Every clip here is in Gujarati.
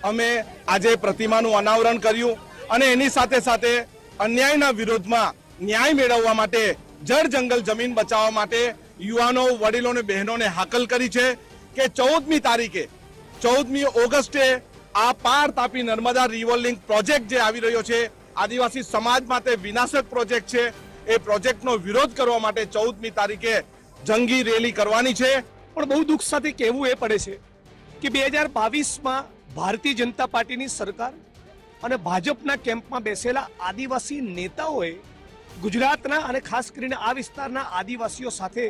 અમે આજે પ્રતિમાનું અનાવરણ કર્યું અને એની સાથે સાથે અન્યાયના વિરોધમાં ન્યાય મેળવવા માટે જળ જંગલ જમીન બચાવવા માટે યુવાનો વડીલો અને બહેનોને હાકલ કરી છે કે 14મી તારીખે 14મી ઓગસ્ટે આ પાર Tapi Narmada river link project જે આવી રહ્યો છે આદિવાસી સમાજ માટે વિનાશક પ્રોજેક્ટ છે એ પ્રોજેક્ટનો વિરોધ કરવા માટે 14મી તારીખે જંગી રેલી કરવાની છે। પણ બહુ દુઃખ સાથે કહેવું એ પડે છે કે 2022માં ભારતીય જનતા પાર્ટીની સરકાર અને ભાજપના કેમ્પમાં બેસેલા આદિવાસી નેતાઓએ ગુજરાતના અને ખાસ કરીને આ વિસ્તારના આદિવાસીઓ સાથે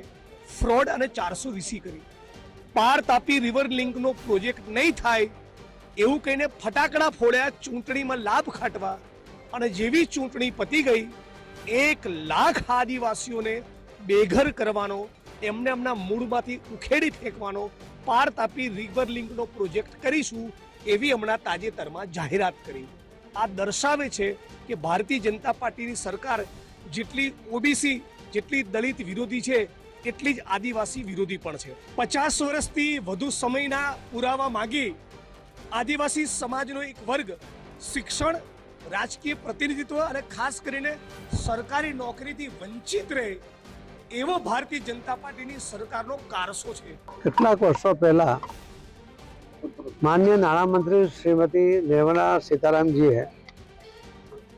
ફ્રોડ અને 420 કરી પાર તાપી રિવર લિંકનો પ્રોજેક્ટ નહીં થાય એવું કહીને ફટાકડા ફોડ્યા, ચૂંટણીમાં લાભ ખાટવા અને જેવી ચૂંટણી પતી ગઈ 1 લાખ આદિવાસીઓને બેઘર કરવાનો, એમને એમના મૂળમાંથી ઉખેડી ફેંકવાનો પાર તાપી રિવર લિંકનો પ્રોજેક્ટ કરીશું એવી હમણાં તાજેતરમાં જાહેરાત કરી। આ દર્શાવે છે કે ભારતીય જનતા પાર્ટીની સરકાર જેટલી ઓબીસી જેટલી દલિત વિરોધી છે એટલી જ આદિવાસી વિરોધી પણ છે। 50 વર્ષથી વધુ સમયના પુરાવા માંગી આદિવાસી સમાજનો એક વર્ગ શિક્ષણ, રાજકીય પ્રતિનિધિત્વ અને ખાસ કરીને સરકારી નોકરીથી વંચિત રહે એવો ભારતીય જનતા પાર્ટીની સરકારનો કારસો છે। કેટલાક વર્ષો પહેલા માનનીય નાણામંત્રી શ્રીમતી નિર્મલા સીતારામજીએ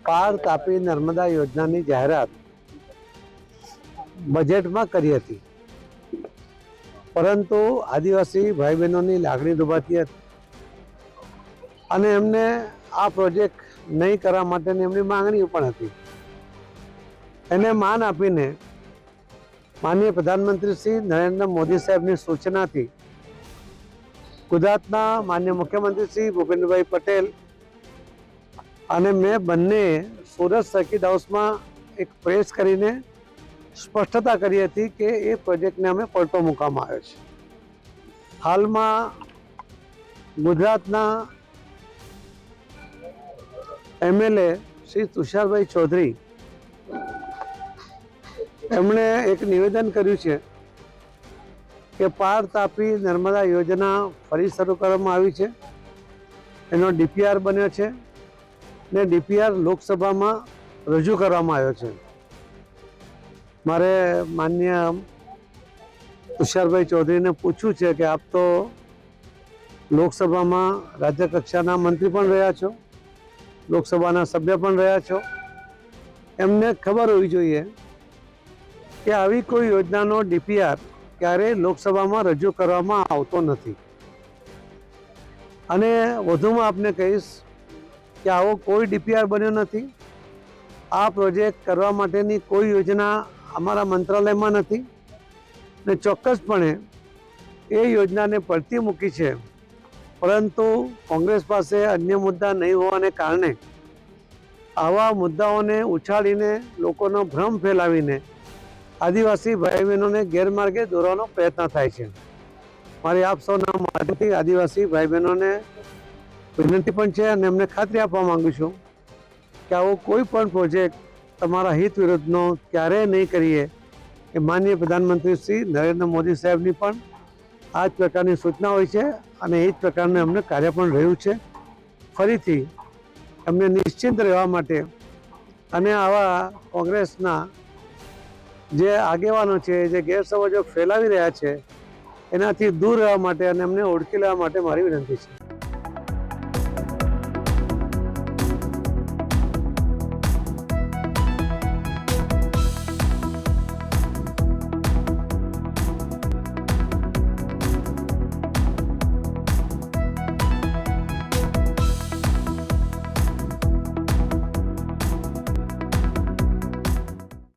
પાર તાપી નર્મદા યોજનાની જાહેરાત બજેટમાં કરી હતી, પરંતુ આદિવાસી ભાઈ બહેનોની લાગણી દુભાતી હતી અને એમને આ પ્રોજેક્ટ નહીં કરવા માટેની એમની માંગણીઓ પણ હતી। એને માન આપીને માનનીય પ્રધાનમંત્રી શ્રી નરેન્દ્ર મોદી સાહેબની સૂચનાથી ગુજરાતના માનનીય મુખ્યમંત્રી શ્રી ભૂપેન્દ્રભાઈ પટેલ અને મેં બંને સુરત સર્કિટ હાઉસમાં એક પ્રેસ કરીને સ્પષ્ટતા કરી હતી કે એ પ્રોજેક્ટને અમે પલટો મૂકવામાં આવ્યો છે। હાલમાં ગુજરાતના એમએલએ શ્રી તુષારભાઈ ચૌધરી એમણે એક નિવેદન કર્યું છે કે પાર તાપી નર્મદા યોજના ફરી શરૂ કરવામાં આવી છે, એનો ડીપીઆર બન્યો છે ને ડીપીઆર લોકસભામાં રજૂ કરવામાં આવ્યો છે। મારે માનનીય તુષારભાઈ ચૌધરીને પૂછવું છે કે આપ તો લોકસભામાં રાજ્ય કક્ષાના મંત્રી પણ રહ્યા છો, લોકસભાના સભ્ય પણ રહ્યા છો, એમને ખબર હોવી જોઈએ કે આવી કોઈ યોજનાનો ડીપીઆર ક્યારેય લોકસભામાં રજૂ કરવામાં આવતો નથી। અને વધુમાં આપને કહીશ કે આવો કોઈ ડીપીઆર બન્યો નથી, આ પ્રોજેક્ટ કરવા માટેની કોઈ યોજના અમારા મંત્રાલયમાં નથી ને ચોક્કસપણે એ યોજનાને પડતી મૂકી છે, પરંતુ કોંગ્રેસ પાસે અન્ય મુદ્દા નહીં હોવાને કારણે આવા મુદ્દાઓને ઉછાળીને લોકોનો ભ્રમ ફેલાવીને આદિવાસી ભાઈ બહેનોને ગેરમાર્ગે દોરવાનો પ્રયત્ન થાય છે। મારી આપ સૌના માધ્યમથી આદિવાસી ભાઈ બહેનોને વિનંતી પણ છે અને એમને ખાતરી આપવા માંગુ છું કે આવો કોઈ પણ પ્રોજેક્ટ તમારા હિત વિરુદ્ધનો ક્યારેય નહીં કરીએ। એ માનનીય પ્રધાનમંત્રી શ્રી નરેન્દ્ર મોદી સાહેબની પણ આ જ પ્રકારની સૂચના હોય છે અને એ જ પ્રકારનું એમને કાર્ય પણ રહ્યું છે। ફરીથી એમને નિશ્ચિંત રહેવા માટે અને આવા કોંગ્રેસના જે આગેવાનો છે જે ગેરસમજો ફેલાવી રહ્યા છે એનાથી દૂર રહેવા માટે અને એમને ઓળખી લેવા માટે મારી વિનંતી છે।